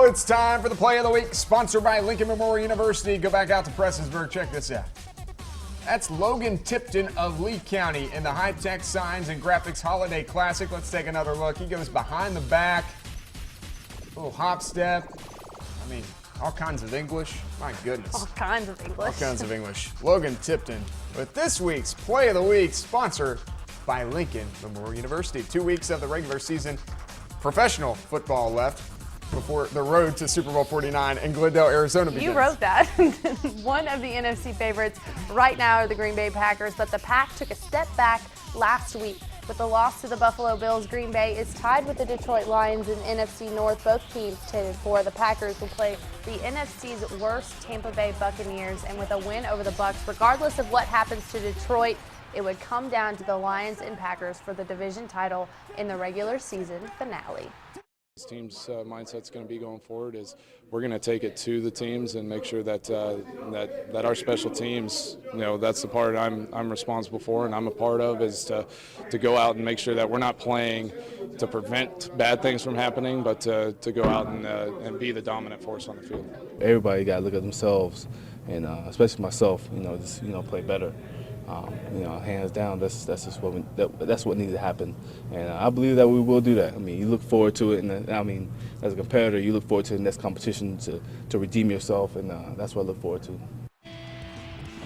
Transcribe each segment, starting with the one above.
It's time for the play of the week, sponsored by Lincoln Memorial University. Go back out to Prestonsburg. Check this out. That's Logan Tipton of Lee County in the High-Tech Signs and Graphics Holiday Classic. Let's take another look. He goes behind the back, little hop step. I mean, all kinds of English. My goodness. All kinds of English. All kinds of English. Logan Tipton with this week's play of the week, sponsored by Lincoln Memorial University. 2 weeks of the regular season professional football left before the road to Super Bowl 49 in Glendale, Arizona begins. You wrote that. One of the NFC favorites right now are the Green Bay Packers, but the Pack took a step back last week. With the loss to the Buffalo Bills, Green Bay is tied with the Detroit Lions in NFC North. Both teams pitted for the Packers will play the NFC's worst Tampa Bay Buccaneers, and with a win over the Bucs, regardless of what happens to Detroit, it would come down to the Lions and Packers for the division title in the regular season finale. This team's mindset's going to be going forward is we're going to take it to the teams and make sure that that our special teams, that's the part I'm responsible for and I'm a part of, is to go out and make sure that we're not playing to prevent bad things from happening, but to go out and be the dominant force on the field. Everybody got to look at themselves, and especially myself. Just play better. Hands down, that's just that's what needs to happen, and I believe that we will do that. I mean, you look forward to it, and as a competitor, you look forward to the next competition to redeem yourself, and that's what I look forward to.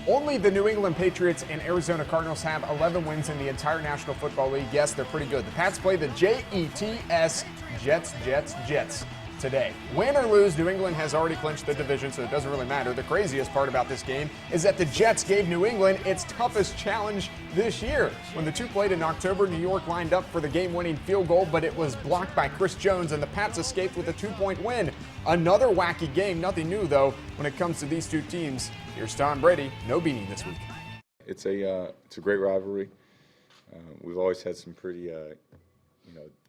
Only the New England Patriots and Arizona Cardinals have 11 wins in the entire National Football League. Yes, they're pretty good. The Pats play the Jets today. Win or lose, New England has already clinched the division, so it doesn't really matter. The craziest part about this game is that the Jets gave New England its toughest challenge this year. When the two played in October, New York lined up for the game-winning field goal, but it was blocked by Chris Jones, and the Pats escaped with a 2-point win. Another wacky game, nothing new though when it comes to these two teams. Here's Tom Brady, no beanie this week. It's a great rivalry. We've always had some pretty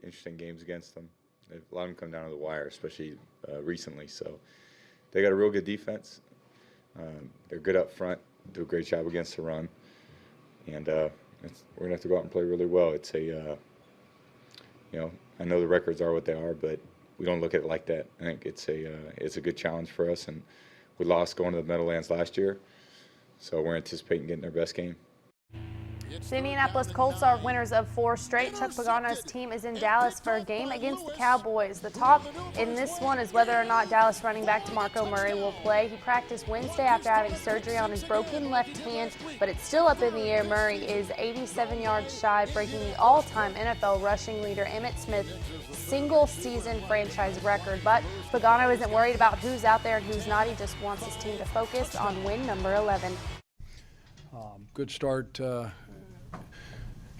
interesting games against them. A lot of them come down to the wire, especially recently. So they got a real good defense. They're good up front, do a great job against the run, and we're gonna have to go out and play really well. It's I know the records are what they are, but we don't look at it like that. I think it's a good challenge for us, and we lost going to the Meadowlands last year, so we're anticipating getting their best game. The Indianapolis Colts are winners of 4 straight. Chuck Pagano's team is in Dallas for a game against the Cowboys. The talk in this one is whether or not Dallas running back DeMarco Murray will play. He practiced Wednesday after having surgery on his broken left hand, but it's still up in the air. Murray is 87 yards shy of breaking the all-time NFL rushing leader Emmitt Smith's single-season franchise record. But Pagano isn't worried about who's out there and who's not. He just wants his team to focus on win number 11. Good start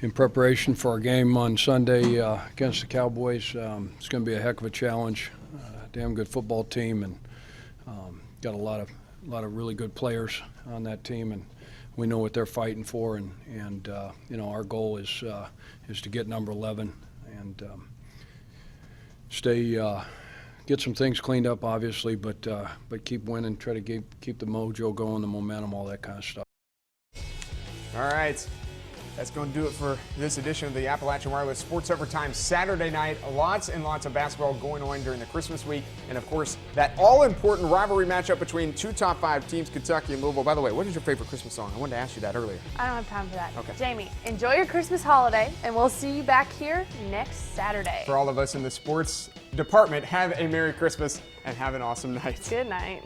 in preparation for our game on Sunday against the Cowboys. It's going to be a heck of a challenge. Damn good football team, and got a lot of really good players on that team, and we know what they're fighting for. And our goal is to get number 11 and get some things cleaned up, obviously, but keep winning, try to keep the mojo going, the momentum, all that kind of stuff. All right. That's going to do it for this edition of the Appalachian Wireless Sports Overtime Saturday night. Lots and lots of basketball going on during the Christmas week. And, of course, that all-important rivalry matchup between two top 5 teams, Kentucky and Louisville. By the way, what is your favorite Christmas song? I wanted to ask you that earlier. I don't have time for that. Okay. Jamie, enjoy your Christmas holiday, and we'll see you back here next Saturday. For all of us in the sports department, have a Merry Christmas and have an awesome night. Good night.